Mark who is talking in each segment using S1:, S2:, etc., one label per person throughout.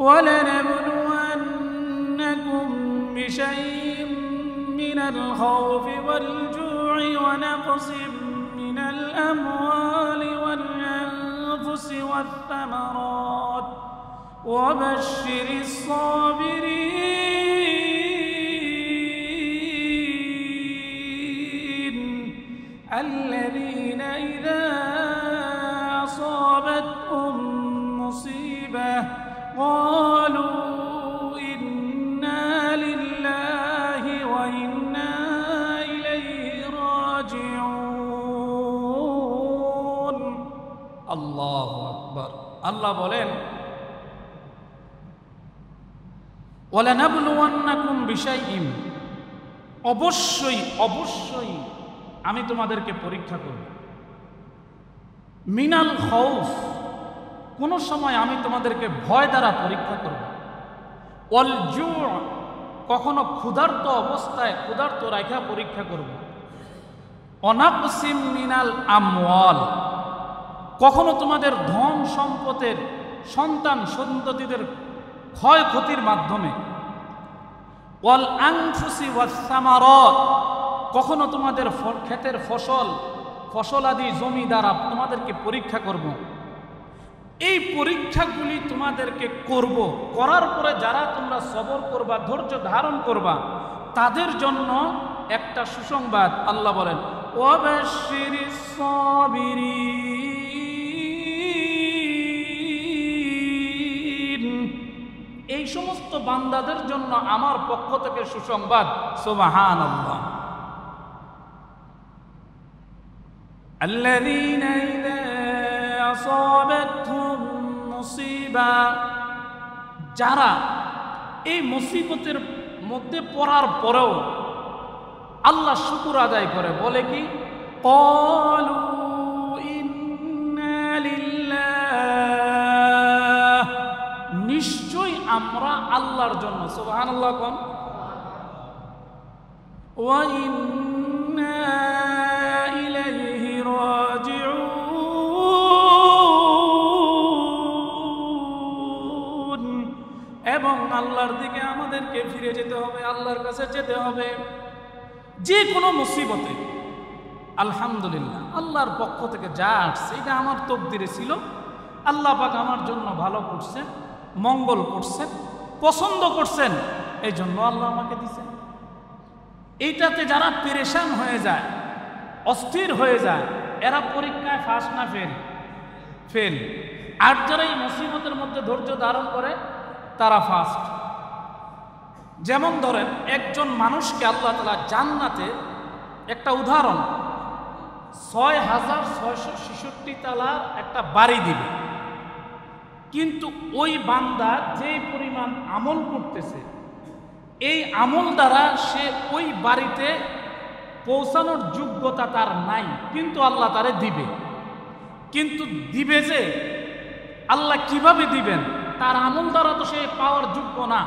S1: وَلَنَبْلُوَنَّكُمْ بِشَيْءٍ مِّنَ الْخَوْفِ وَالْجُوعِ وَنَقْصٍ مِّنَ الْأَمْوَالِ وَالْأَنفُسِ وَالثَّمَرَاتِ وَبَشِّرِ الصَّابِرِينَ الَّذِينَ إِذَا أَصَابَتْهُم مُّصِيبَةٌ قَالُوا إِنَّا لِلَّهِ وَإِنَّا إِلَيْهِ راجعون আল্লাহু আকবার। আল্লাহ বলেন ওয়ালানাবলুওয়ান্নাকুম বিশাইইন, অবশ্যই অবশ্যই আমি তোমাদেরকে পরীক্ষা করব। মিনাল খাউফ, কোন সময় আমি তোমাদেরকে ভয় দ্বারা পরীক্ষা করব। ওয়াল জু', কখনো ক্ষুধার্ত অবস্থায় ক্ষুধার্ত রাখা পরীক্ষা করব। অনাকসিম মিনাল আমওয়াল, কখনো তোমাদের ধন সম্পদের সন্তান সন্ততিদের ক্ষয়ক্ষতির মাধ্যমে। ওয়াল আনফুসি ওয়াস সামারাত, কখনো তোমাদের ক্ষেতের ফসলাদি জমি দ্বারা তোমাদেরকে পরীক্ষা করব। এই পরীক্ষাগুলি তোমাদেরকে করব, করার পরে যারা তোমরা সবর করবা, ধৈর্য ধারণ করবা, তাদের জন্য একটা সুসংবাদ। আল্লাহ বলেন ওয়াবাশশিরিস সাবিরিন, এই সমস্ত বান্দাদের জন্য আমার পক্ষ থেকে সুসংবাদ। সুবহানাল্লাহ। আল্লাযীনা ইযা আসাবাতহুম মুসিবা, যারা এই মুসিবতের মধ্যে পড়ার পরেও আল্লাহ শুকর আদায় করে, বলে কি ক্বালু ইন্না লিল্লাহ, নিশ্চয় আমরা আল্লাহর জন্য। সুবহানাল্লাহ। কোন ওয়া ইন্না ইলাইহি রাজিউন, এবং আল্লাহর দিকে আমাদেরকে ফিরে যেতে হবে, আল্লাহর কাছে যেতে হবে। যে কোনো মুসিবতে আলহামদুলিল্লাহ আল্লাহর পক্ষ থেকে যা আসছে এটা আমার তকদিরে ছিল, আল্লাহ পাক আমার জন্য ভালো করছেন, মঙ্গল করছেন, পছন্দ করছেন, এই জন্য আল্লাহ আমাকে দিছেন। এইটাতে যারা পেরেশান হয়ে যায়, অস্থির হয়ে যায়, এরা পরীক্ষায় ফার্স্ট না ফেল? ফেল। আর যারা এই মুসিবতের মধ্যে ধৈর্য ধারণ করে তারা ফার্স্ট। যেমন ধরেন একজন মানুষকে আল্লাহ তাআলা জান্নাতে, একটা উদাহরণ, ৬,৬৬৬ তালার একটা বাড়ি দিবে, কিন্তু ওই বান্দা যে পরিমাণ আমল করতেছে, এই আমল দ্বারা সে ওই বাড়িতে পৌঁছানোর যোগ্যতা তার নাই, কিন্তু আল্লাহ তারে দিবে। কিন্তু দিবে যে আল্লাহ কিভাবে দিবেন? তার আমল দ্বারা তো সে পাওয়ার যোগ্য না।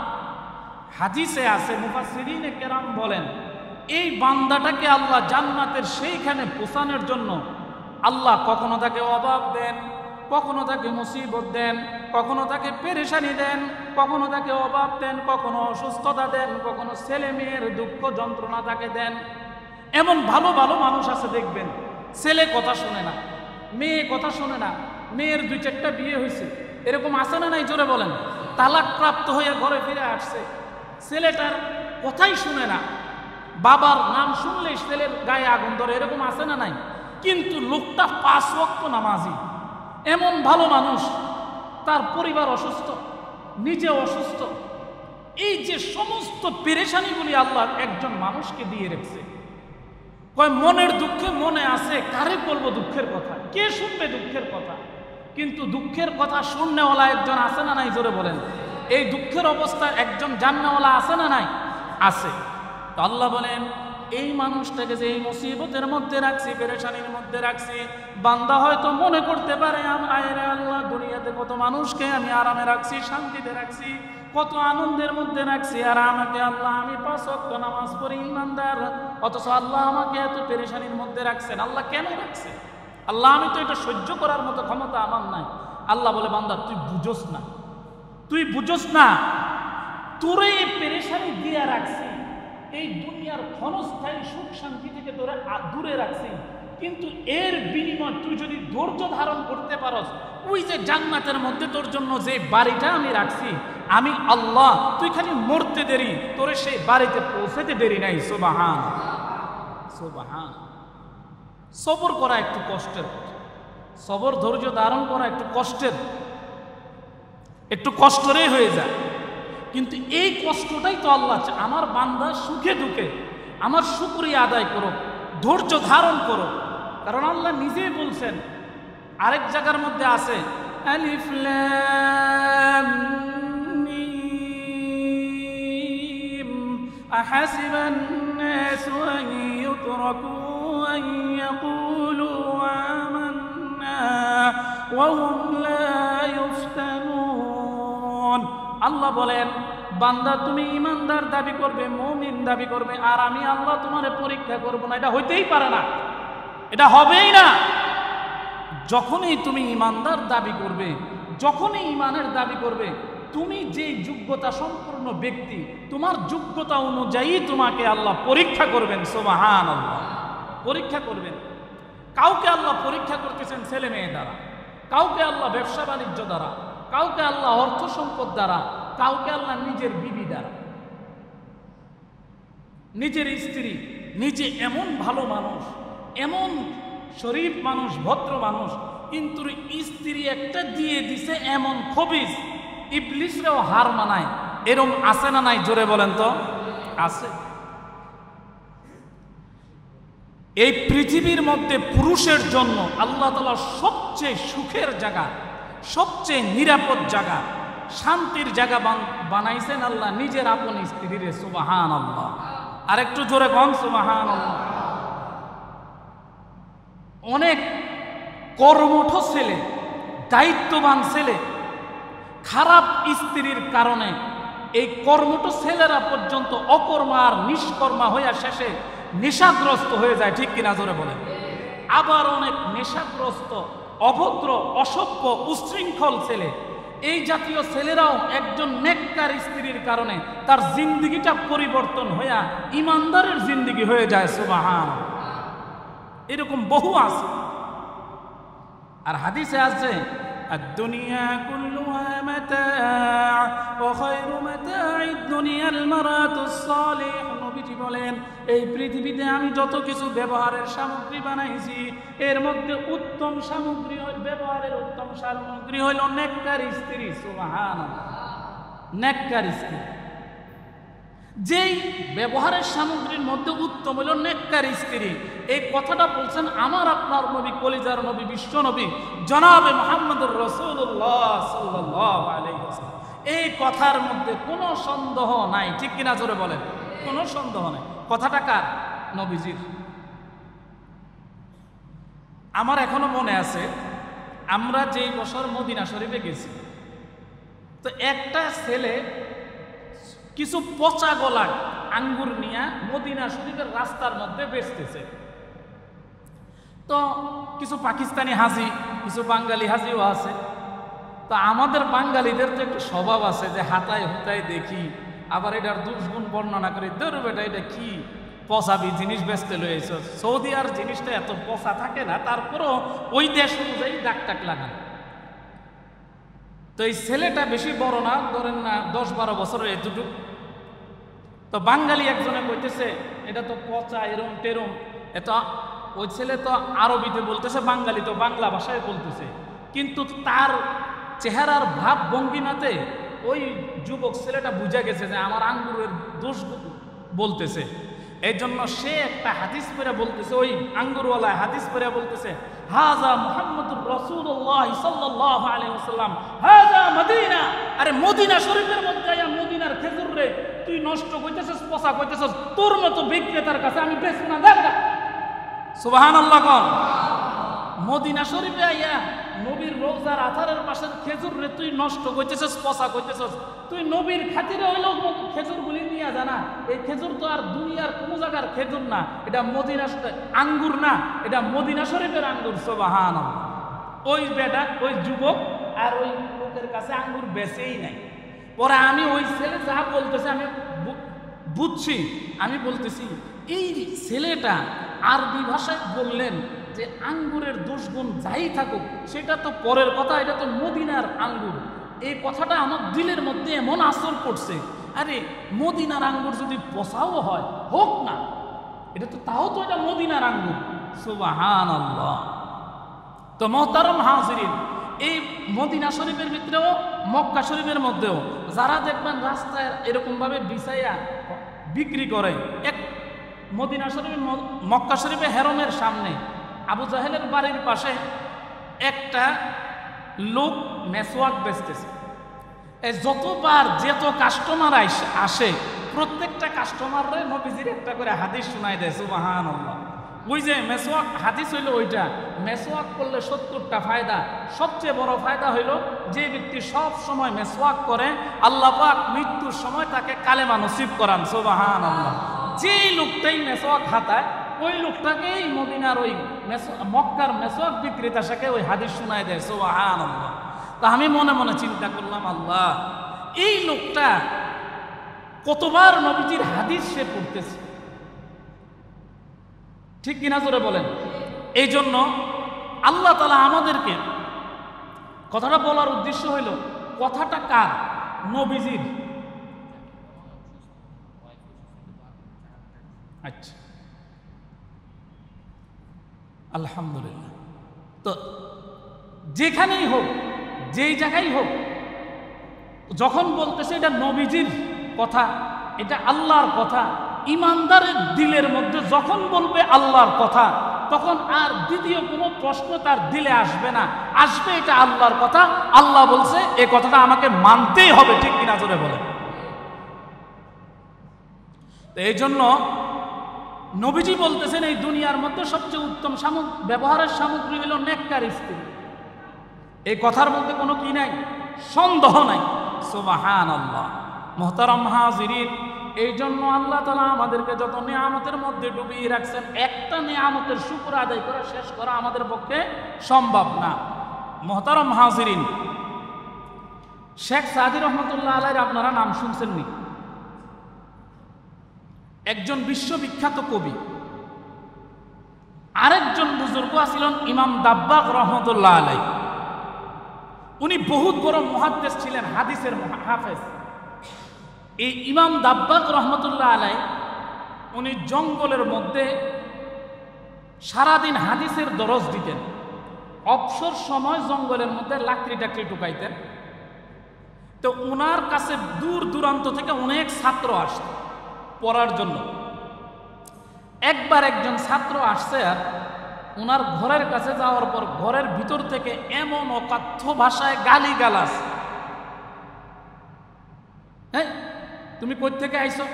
S1: হাদিসে আছে, মুফাসসিরিনে কেরাম বলেন, এই বান্দাটাকে আল্লাহ জান্নাতের সেইখানে পৌঁছানোর জন্য আল্লাহ কখনো তাকে অভাব দেন, কখনো তাকে মুসিবত দেন, কখনো তাকে পেরেশানি দেন, কখনো তাকে অভাব দেন, কখনো অসুস্থতা দেন, কখনো ছেলে মেয়ের দুঃখ যন্ত্রণা তাকে দেন। এমন ভালো ভালো মানুষ আছে দেখবেন, ছেলে কথা শোনে না, মেয়ে কথা শোনে না, মেয়ের ২-৪টা বিয়ে হয়েছে, এরকম আছে না নাই? জোরে বলেন। তালাক প্রাপ্ত হয়ে ঘরে ফিরে আসছে, ছেলেটার কথাই শুনে না, বাবার নাম শুনলেই ছেলের গায়ে আগুন ধরে, এরকম আছে না নাই? কিন্তু লোকটা ৫ ওয়াক্ত নামাজি। এমন ভালো মানুষ, তার পরিবার অসুস্থ, নিজে অসুস্থ। এই যে সমস্ত পেরেশানিগুলি আল্লাহ একজন মানুষকে দিয়ে রেখেছে, কয় মনের দুঃখে মনে আছে, কারে বলবো দুঃখের কথা? কে শুনবে দুঃখের কথা? কিন্তু দুঃখের কথা শুননেওয়ালা একজন আছে না নাই? জোরে বলেন। এই দুঃখের অবস্থায় একজন জাননেওয়ালা আছে না নাই? আছে। তো আল্লাহ বলেন, এই মানুষটাকে যে এই মুসিবতের মধ্যে রাখছি, পেরেশানির মধ্যে রাখছি, বান্দা হয়তো মনে করতে পারে আয়রে আল্লাহ, দুনিয়াতে কত মানুষকে আমি আরামে রাখছি, শান্তিতে রাখছি, কত আনন্দের মধ্যে রাখছি, আর আমাকে আল্লাহ, আমি ৫ ওয়াক্ত নামাজ পড়ি, ইমানদার, অথচ আল্লাহ আমাকে এত পেরেশানির মধ্যে রাখছেন। আল্লাহ কেন রাখছেন? আল্লাহ, আমি তো এটা সহ্য করার মতো ক্ষমতা আমার নাই। আল্লাহ বলে, বান্দা তুই বুঝোস না, তুই বুঝোস না তোরে পেরেশানি দিয়ে রাখছি, এই দুনিয়ার ক্ষণস্থায়ী সুখ শান্তি থেকে তোরে দূরে রাখছি, কিন্তু এর বিনিময় তুই যদি ধৈর্য ধারণ করতে পারস, ওই যে জান্নাতের মধ্যে তোর জন্য যে বাড়িটা আমি রাখছি, আমি আল্লাহ, তুই খালি মরতে দেরি, তোরে সেই বাড়িতে পৌঁছাতে দেরি নাই। সুবহান সুবহান। সবর করা একটু কষ্টের, সবর ধৈর্য ধারণ করা একটু কষ্টের, একটু কষ্টেরই হয়ে যায়, কিন্তু এই কষ্টটাই তো আল্লাহ আমার বান্দা সুখে দুঃখে আমার শুকরিয়া আদায় করো, ধৈর্য ধারণ করো। কারণ আল্লাহ নিজেই বলছেন, আরেক জায়গার মধ্যে আছে আলিফ লাম মিম আহাসিবান নাসু আন ইউতরাকু আন ইয়াকুলু আমান্না ওয়া হুম লা ইফতানুন। আল্লাহ বলেন, বান্দা তুমি ইমানদার দাবি করবে, মুমিন দাবি করবে, আর আমি আল্লাহ তোমারে পরীক্ষা করব না, এটা হইতেই পারে না, এটা হবেই না। যখনই তুমি ইমানদার দাবি করবে, যখনই ইমানের দাবি করবে, তুমি যে যোগ্যতা সম্পূর্ণ ব্যক্তি, তোমার যোগ্যতা অনুযায়ী তোমাকে আল্লাহ পরীক্ষা করবেন। সুবহানাল্লাহ, পরীক্ষা করবেন। কাউকে আল্লাহ পরীক্ষা করতেছেন ছেলে মেয়ে দ্বারা, কাউকে আল্লাহ ব্যবসা বাণিজ্য দ্বারা, কাউকে আল্লাহ অর্থ সম্পদ দ্বারা, কাউকে আল্লাহ নিজের বিবি দ্বারা, নিজের স্ত্রী, নিজে এমন ভালো মানুষ, এমন শরীফ মানুষ, ভদ্র মানুষ, কিন্তু স্ত্রী একটা দিয়ে দিছে এমন খবিস, ইবলিসরেও হার মানায়। এরম আছে না নাই? জোরে বলেন তো, আছে। এই পৃথিবীর মধ্যে পুরুষের জন্য আল্লাহ তাআলা সবচেয়ে সুখের জায়গা, সবচেয়ে নিরাপদ জায়গা, শান্তির জায়গা বানাইছেন আল্লাহ নিজের আপন স্ত্রীরে। সুবহানাল্লাহ, আরেকটু জোরে কন সুবহানাল্লাহ। অনেক কর্মঠ ছেলে, দায়িত্ববান ছেলে, খারাপ স্ত্রীর কারণে এই কর্মঠ ছেলেরা পর্যন্ত অকর্মা আর নিষ্কর্মা হইয়া শেষে নেশাগ্রস্ত হয়ে যায়। ঠিক কিনা? জোরে বলেন। আবার অনেক নেশাগ্রস্ত, অভদ্র, অসভ্য, উশৃঙ্খল ছেলে, এই জাতীয় ছেলেরাও একজন নেককার স্ত্রীর কারণে তার জিন্দিগিটা পরিবর্তন হইয়া ইমানদারের জিন্দিগি হয়ে যায়। সুবহান। এরকম বহু আছে। আর হাদিসে আছে, الدنيا كلها متاع وخير متاع الدنيا المرأة الصالح। নবীজি বলেন, এই পৃথিবীতে আমি যত কিছু ব্যবহারের সামগ্রী বানাইছি, এর মধ্যে উত্তম সামগ্রী, ব্যবহারের উত্তম সামগ্রী হইল নেককার স্ত্রী। সুবহানাল্লাহ, নেককার স্ত্রী। যেই ব্যবহারের সামগ্রীর মধ্যে উত্তম হইল নেককার স্ত্রী, এই কথাটা বলছেন আমার আপনার নবী, কলিজার নবী, বিশ্ব নবী জনাবে মুহাম্মদুর রাসূলুল্লাহ সাল্লাল্লাহু আলাইহি ওয়াসাল্লাম। এই কথার মধ্যে কোনো সন্দেহ নাই। ঠিক কিনা? জোরে বলেন। কোনো সন্দেহ নাই। কথাটা কার? নবীজির। আমার এখনো মনে আছে, আমরা যেই বছর মদিনা শরীফে গেছি, তো একটা ছেলে কিছু পচা গলা আঙ্গুর নিয়ে মদিনা শরীফের রাস্তার মধ্যে বেচতেছে। তো কিছু পাকিস্তানি হাজি, কিছু বাঙালি হাজিও আছে। তো আমাদের বাঙালিদের তো একটু স্বভাব আছে যে হাতায় হুতায় দেখি, আবার এটার দুষ্গুণ বর্ণনা করে, ধরো বেটা এটা কি পচাবি জিনিস বেচতে লয়েছ। সৌদি আর জিনিসটা এত পচা থাকে না, তারপরও ওই দেশ অনুযায়ী দাগ টাক লাগান। তো এই ছেলেটা বেশি বড় না, ধরেন না 10-12 বছরের এতটুকু। তো বাঙালি একজনে কইতেছে এটা তো পচা, এরম টেরম। এটা ওই ছেলে তো আরবিতে বলতেছে, বাঙালি তো বাংলা ভাষায় বলতেছে, কিন্তু তার চেহারার ভাব ভঙ্গিমাতে ওই যুবক ছেলেটা বুঝে গেছে যে আমার আঙ্গুরের দোষ বলতেছে। এই জন্য সে একটা হাদিস পড়ে বলতেছে, ওই আঙ্গুরওয়ালা হাদিস পড়ে বলতেছে, হাজা মুহাম্মদুর রাসূলুল্লাহ সাল্লাল্লাহু আলাইহি ওয়াসাল্লাম, হাজা মদিনা। আরে মদিনা শরীফের মধ্যে মদিনার খেজুর রে তুই নষ্ট কইতেছস, পচা কইতেছস, তোর মতো বিক্রেতার কাছে আমি বেচব না, দেখ। সুবহানাল্লাহ কোন। মদিনা শরীফে আইয়া নবীর রওজার আথারের পাশের খেজুর রে তুই নষ্ট কইতেছস, পচা কইতেছস, তুই নবীর খাতিরে হইল খেজুরগুলি নিয়ে জানা। এই খেজুর তো আর দুনিয়ার কোন জায়গার খেজুর না, এটা মদিনা আঙ্গুর না, এটা মদিনা শরীফের আঙ্গুর। সুবহানাল্লাহ। ওই বেটা, ওই যুবক আর ওই লোকের কাছে আঙ্গুর বেচেই নাই। পরে আমি ওই ছেলে যা বলতেছে আমি বুঝছি, আমি বলতেছি এই ছেলেটা আরবি ভাষায় বললেন যে আঙ্গুরের দোষগুণ যাই থাকুক সেটা তো পরের কথা, এটা তো মদিনার আঙ্গুর। এই কথাটা আমার দিলের মধ্যে এমন আসর করছে, আরে মদিনার আঙ্গুর যদি পচাও হয় হোক না, এটা তো তাও তো এটা মদিনার আঙ্গুর। সুবহানাল্লাহ। তো মুহতারাম হাজিরিন, এই মদিনা শরীফের ভিতরেও মক্কা শরীফের মধ্যেও যারা দেখবেন রাস্তায় এরকম ভাবে বিছাইয়া বিক্রি করে, এক মদিনা শরীফ মক্কা শরীফে হেরমের সামনে আবু জাহেলের বাড়ির পাশে একটা লোক মেসওয়াক বেচতেছে। যতবার যত কাস্টমার আসে প্রত্যেকটা কাস্টমাররে নবীজির একটা করে হাদিস শোনায় দেয়। সুবহানাল্লাহ। ওই যে মেসওয়াক হাদিস হইল ওইটা, মেসওয়াক করলে 70টা ফায়দা। সবচেয়ে বড় ফায়দা হইল যে ব্যক্তি সব সময় মেসওয়াক করে আল্লাহ পাক মৃত্যুর সময় তাকে কালেমা নসিব করান। সুবহানাল্লাহ। যেই লোকটাই মেসওয়াক হাতায় ওই লোকটাকেই মদিনার ওই মক্কার মেসওয়াক বিক্রেতা সাথে ওই হাদিস শোনায় দেয়। সুবহানাল্লাহ। তা আমি মনে মনে চিন্তা করলাম, আল্লাহ এই লোকটা কতবার নবীজির হাদিস সে পড়তেছে, ঠিক কিনা জোরে বলেন। এই জন্য আল্লাহ তাআলা আমাদেরকে কথাটা বলার উদ্দেশ্য হইল, কথাটা কার? নবীজির। আচ্ছা, আলহামদুলিল্লাহ। তো যেখানেই হোক, যেই জায়গায় হোক, যখন বলতেছে এটা নবীজির কথা, এটা আল্লাহর কথা, ইমানদারের দিলের মধ্যে যখন বলবে আল্লাহর কথা, তখন আর দ্বিতীয় কোনো প্রশ্ন তার দিলে আসবে না, আসবে এটা আল্লাহর কথা। আল্লাহ বলছে এই কথাটা আমাকে মানতেই হবে, ঠিক কিনা জোরে বলে। এই জন্য নবীজি বলতেছেন এই দুনিয়ার মধ্যে সবচেয়ে উত্তম ব্যবহারের সামগ্রী হলো নেককার স্ত্রী। এই কথার মধ্যে কোনো কি নাই, সন্দেহ নাই। সুবহানাল্লাহ। মুহতারাম হাজিরিন, এই জন্য আল্লাহ তাআলা আমাদেরকে যত নিয়ামতের মধ্যে ডুবিয়ে রাখছেন, একটা নিয়ামতের শুকর আদায় করে শেষ করা আমাদের পক্ষে সম্ভব না। মুহতারাম হাজিরিন, শেখ সাদি রহমতুল্লাহ আলাইহির আপনারা নাম শুনছেন নি? একজন বিশ্ববিখ্যাত কবি। আরেকজন বুজুর্গ ছিলেন ইমাম দাব্বাগ রহমতুল্লাহ আলাইহি। উনি বহুত বড় মুহাদ্দিস ছিলেন, হাদিসের হাফেজ। এই ইমাম দাব্বাগ রহমতুল্লাহ আলাইহি উনি জঙ্গলের মধ্যে সারাদিন হাদিসের দরজ দিতেন। অবসর সময় জঙ্গলের মধ্যে লাকড়ি টাকড়ি টুকাইতেন। তো উনার কাছে দূর দূরান্ত থেকে অনেক ছাত্র আসত পড়ার জন্য। একবার একজন ছাত্র আসছে, আর উনার ঘরের কাছে যাওয়ার পর ঘরের ভিতর থেকে এমন অকাথ্য ভাষায় গালিগালাজ, হ্যাঁ তুমি কই থেকে আইছো?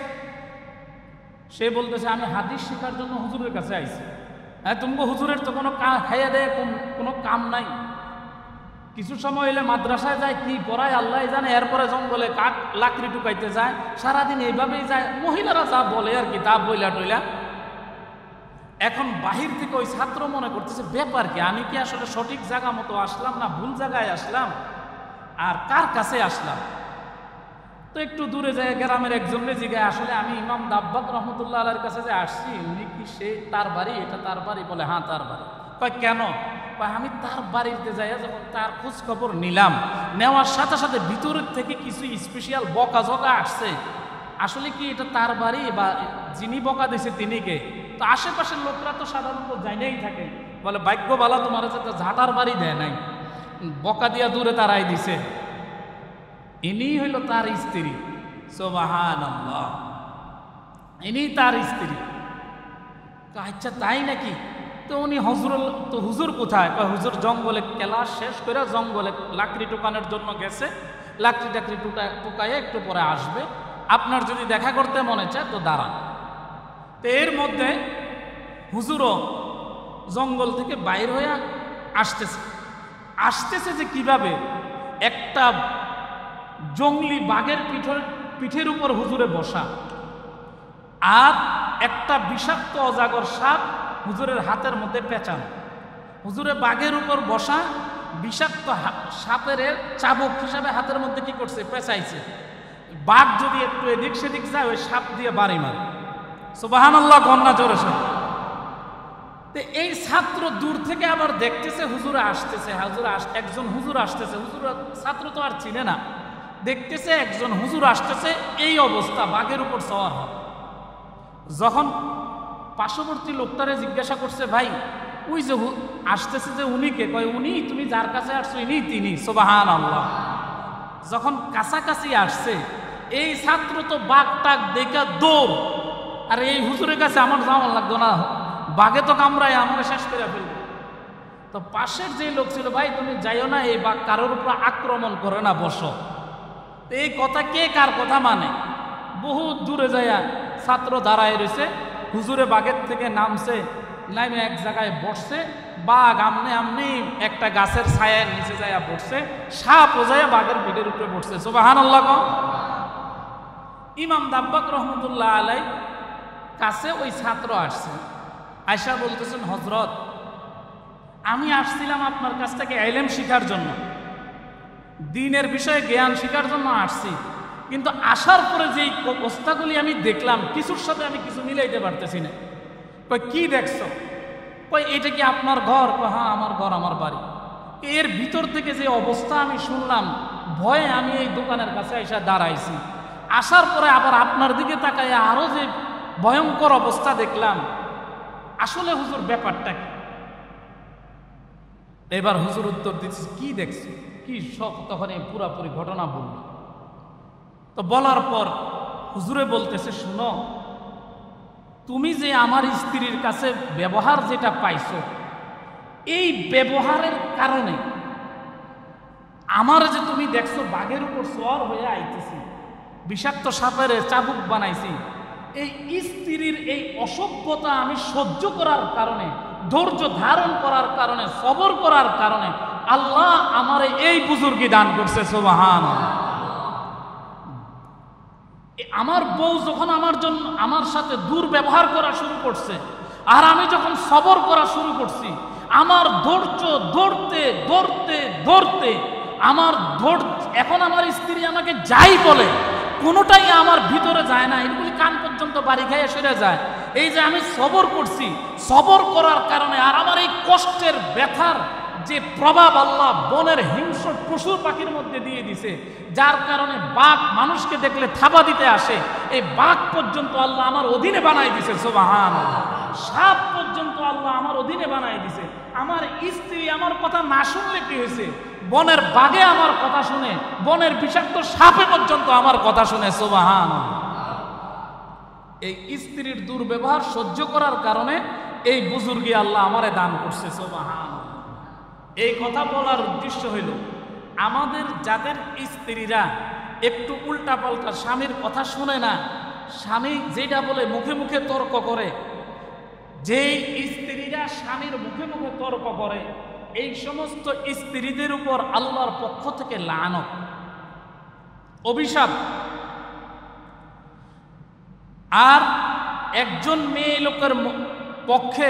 S1: সে বলতেছে আমি হাদিস শেখার জন্য হুজুরের কাছে আইছি। হ্যাঁ তুমি হুজুরের তো কোনো খাইয়া দেয় কোনো কাম নাই, কিছু সময় এলে মাদ্রাসায় যায়, কি পড়ায় আল্লাহ জানে, এরপরে জঙ্গলে কাঠ লাকড়ি টুকাইতে যায়, সারাদিন এইভাবেই যায়। মহিলারা যা বলে আর কি তা বইলা টইলা। এখন বাহির থেকে ওই ছাত্র মনে করতেছে ব্যাপার কি, আমি কি আসলে সঠিক জায়গা মতো আসলাম না ভুল জায়গায় আসলাম, আর কার কাছে আসলাম? তো একটু দূরে যায় গ্রামের একজনে জিগায়, আসলে আমি ইমাম দাব্বাগ রহমতুল্লাহ আলাইহির কাছে যে আসছি, উনি কি সে তার বাড়ি? এটা তার বাড়ি? বলে হ্যাঁ তার বাড়ি। কয় কেন? কয় আমি তার বাড়িতে যাইয়া যখন তার খোঁজ খবর নিলাম, নেওয়ার সাথে সাথে ভিতরের থেকে কিছু স্পেশাল বকা ঝকা আসছে। আসলে কি এটা তার বাড়ি, বা যিনি বকা দিয়েছে তিনি কে? তো আশেপাশের লোকরা তো সাধারণত জানাই থাকে, বলে ভাগ্য বালা তোমার যাতে ঝাঁটার বাড়ি দেয় নাই, বকা দিয়া দূরে তারাই দিছে। ইনি হইল তার স্ত্রী। সুবহানাল্লাহ, ইনি তার স্ত্রী। আচ্ছা তাই নাকি? তো উনি হুজুর কোথায়? হুজুর জঙ্গলে ক্লাস শেষ করে জঙ্গলে লাকড়ি টুকানোর জন্য গেছে, লাকড়ি টাকড়ি টুকায় একটু পরে আসবে, আপনার যদি দেখা করতে মনে চায় তো দাঁড়ান। তো এর মধ্যে হুজুরও জঙ্গল থেকে বাইর হয়ে আসতেছে যে কিভাবে, একটা জঙ্গলি বাঘের পিঠের উপর হুজুরে বসা, আর একটা বিষাক্ত অজাগর সাপ হুজুরের হাতের মধ্যে পেঁচানো। হুজুরে বাঘের উপর বসা, বিষাক্ত সাপের চাবুক হিসাবে হাতের মধ্যে কি করছে, পেঁচাইছে। বাঘ যদি একটু এদিক সেদিক যায় ওই সাপ দিয়ে বাড়ি মারে। সুবহানাল্লাহ, কন্যা জোরে সব। এই ছাত্র দূর থেকে আবার দেখতেছে হুজুরে আসতেছে, একজন হুজুর আসতেছে। হুজুর ছাত্র তো আর চিনে না, দেখতেছে একজন হুজুর আসতেছে, এই অবস্থা, বাঘের উপর সওয়ার হয়। যখন পার্শ্ববর্তী লোকটারে জিজ্ঞাসা করছে, ভাই ওই যে আসতেছে যে উনি কে? কয় উনি, তুমি যার কাছে আসছো ইনি তিনি। সুবহানাল্লাহ। যখন কাছাকাছি আসছে এই ছাত্র তো বাঘ টাক দেখে দৌড়, আর এই হুজুরের কাছে আমার যাওয়া লাগতো না, বাঘে তো কামড়ায় আমার শেষ করে ফেলবে। তো পাশের যে লোক ছিল, ভাই তুমি যাইও না, এই বাঘ কারোর উপর আক্রমণ করে না, বসো। এই কথা কে কার কথা মানে? বহুত দূরে যাইয়া ছাত্র দাঁড়ায় রয়েছে, হুজুরে বাঘের থেকে নামছে, নামে এক জায়গায় বসছে। বাঘ আমনে আমনি একটা গাছের ছায়ার নিচে যাইয়া বসছে, সাপ ওজাইয়া বাঘের পিঠের উপরে বসছে। সুবহানাল্লাহ। ইমাম দাব্বাক রহমতুল্লাহ আলাই কাছে ওই ছাত্র আসছে, আয়সা বলতেছেন, হজরত আমি আসছিলাম আপনার কাছ থেকে ইলম শিখার জন্য, দ্বীনের বিষয়ে জ্ঞান শিখার জন্য আসছি, কিন্তু আসার পরে যেই অবস্থাগুলি আমি দেখলাম কিছুর সাথে আমি কিছু মিলাইতে পারতেছি না। কই কি দেখছো? কই এটা কি আপনার ঘর? হ্যাঁ আমার ঘর, আমার বাড়ি। এর ভিতর থেকে যে অবস্থা আমি শুনলাম, ভয়ে আমি এই দোকানের কাছে এসে দাঁড়াইছি। আসার পরে আবার আপনার দিকে তাকায় আরো যে ভয়ঙ্কর অবস্থা দেখলাম, আসলে হুজুর ব্যাপারটা কি? এবার হুজুর উত্তর দিচ্ছে, কি দেখছি কি সব, তখন এই পুরাপুরি ঘটনা বলল। তো বলার পর হুজুরে বলতেছে, শুনো, তুমি যে আমার স্ত্রীর কাছে ব্যবহার যেটা পাইছো, এই ব্যবহারের কারণে আমার যে তুমি দেখছো বাঘের উপর সওয়ার হয়ে আইতেছি, বিষাক্ত সাপের চাবুক বানাইছি, এই স্ত্রীর এই অসভ্যতা আমি সহ্য করার কারণে, ধৈর্য ধারণ করার কারণে, সবর করার কারণে আল্লাহ আমারে এই বুজুর্গি দান করছে। সুবহানাল্লাহ। আমার বউ যখন আমার সাথে দুর্ব্যবহার করা শুরু করছে, আর আমি যখন সবর করা শুরু করছি, আমার ধৈর্য ধরতে ধরতে ধরতে আমার এখন আমার স্ত্রী আমাকে যাই বলে কোনোটাই আমার ভিতরে যায় না, এগুলি কান পর্যন্ত বাড়ি খাইয়ে সরে যায়। এই যে আমি সবর করছি, সবর করার কারণে আর আমার এই কষ্টের ব্যথার যে প্রভাব আল্লাহ বনের হিংস্র পশু পাখির মধ্যে দিয়ে দিছে, যার কারণে বাঘ মানুষকে দেখলে থাবা দিতে আসে, এই বাঘ পর্যন্ত আল্লাহ আমার অধীনে বানাই দিছে। সুবহানাল্লাহ। সাপ পর্যন্ত আল্লাহ আমার অধীনে বানাই দিছে। আমার স্ত্রী আমার কথা না শুনলে কি হয়েছে, বনের বাঘে আমার কথা শুনে, বনের বিষাক্ত সাপে পর্যন্ত আমার কথা শুনে। সুবহানাল্লাহ। এই স্ত্রীর দুর্ব্যবহার সহ্য করার কারণে এই বুজুর্গি আল্লাহ আমারে দান করছে। সুবহানাল্লাহ। এই কথা বলার উদ্দেশ্য হইল, আমাদের যাদের স্ত্রীরা একটু উল্টা পাল্টা স্বামীর কথা শুনে না, স্বামী যেটা বলে মুখে মুখে তর্ক করে, যেই স্ত্রীরা স্বামীর মুখে মুখে তর্ক করে, এই সমস্ত স্ত্রীদের উপর আল্লাহর পক্ষ থেকে লানত, অভিশাপ। আর একজন মেয়ে লোকের পক্ষে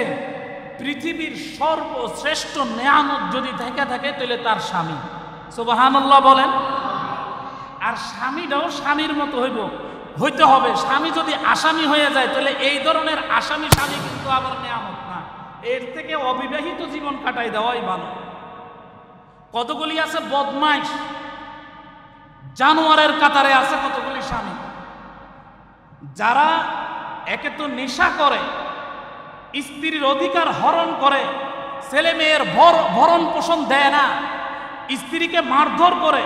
S1: পৃথিবীর সর্বশ্রেষ্ঠ নেয়ামত যদি থেকে থাকে তাহলে তার স্বামী। সুবহানাল্লাহ বলেন। আর স্বামীটাও স্বামীর মতো হইতে হবে। স্বামী যদি আসামি হয়ে যায় তাহলে এই ধরনের আসামি স্বামী কিন্তু আবার নেয়ামত না, এর থেকে অবিবাহিত জীবন কাটাই দেওয়াই ভালো। কতগুলি আছে বদমাইশ, জানোয়ারের কাতারে আছে কতগুলি স্বামী, যারা একে তো নেশা করে, স্ত্রীর অধিকার হরণ করে, ছেলে মেয়ের ভরণ পোষণ দেয় না, স্ত্রীকে মারধর করে,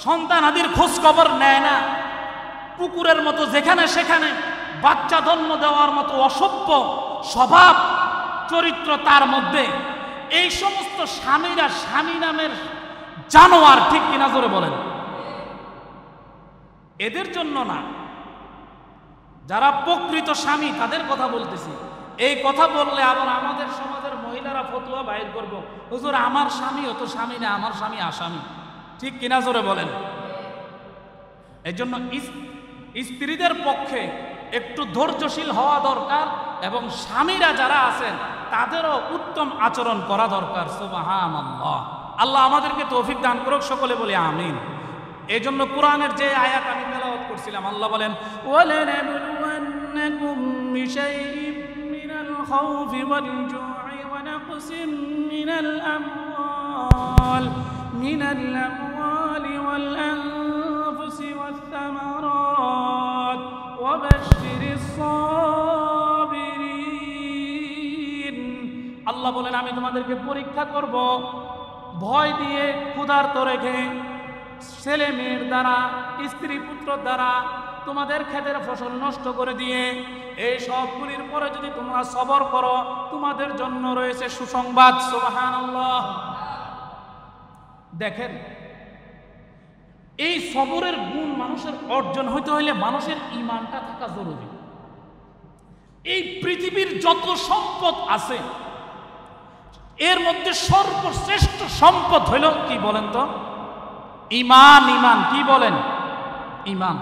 S1: সন্তান আদির খোঁজ খবর নেয় না, কুকুরের মতো যেখানে সেখানে বাচ্চা জন্ম দেওয়ার মতো অসভ্য স্বভাব চরিত্র তার মধ্যে। এই সমস্ত স্বামীরা স্বামী নামের জানোয়ার, ঠিক কিনা জোরে বলেন? এদের জন্য না, যারা প্রকৃত স্বামী তাদের কথা বলতেছি। এই কথা বললে আবার আমাদের সমাজের মহিলারা ফতোয়া বাইর করবো, হুজুর আমার স্বামী ও তো স্বামী না, আমার স্বামী আসামি। ঠিক কিনা জোরে বলেন? এই জন্য স্ত্রীদের পক্ষে একটু ধৈর্যশীল হওয়া দরকার, এবং স্বামীরা যারা আছেন তাদেরও উত্তম আচরণ করা দরকার। সুবহানাল্লাহ। আল্লাহ আমাদেরকে তৌফিক দান করুক, সকলে বলি আমিন। এই জন্য কোরআনের যে আয়াত আমি তেলাওয়াত করছিলাম, আল্লাহ বলেন ওয়ালানাবলুওয়ান্নাকুম বিশাইইম মিনাল খাউফি ওয়াল জু'i ওয়া নাকসিম মিনাল আমওয়ালি ওয়াল আনফুসি ওয়াস সামারাত ওয়া বাশশিরিস সাবিরিন। আল্লাহ বলেন আমি তোমাদেরকে পরীক্ষা করব ভয় দিয়ে, ক্ষুধার্ত রেখে, ছেলে মেয়ের দ্বারা, স্ত্রী পুত্র দ্বারা, তোমাদের ক্ষেতের ফসল নষ্ট করে দিয়ে। এই সবগুলির পরে যদি তোমরা সবর করো, তোমাদের জন্য রয়েছে সুসংবাদ। সুবহানাল্লাহ। দেখেন, এই সবরের গুণ মানুষের অর্জন হইতে হইলে মানুষের ঈমানটা থাকা জরুরি। এই পৃথিবীর যত সম্পদ আছে এর মধ্যে সর্বশ্রেষ্ঠ সম্পদ হইল কি বলেন তো? ঈমান। ঈমান কি বলেন? ঈমান।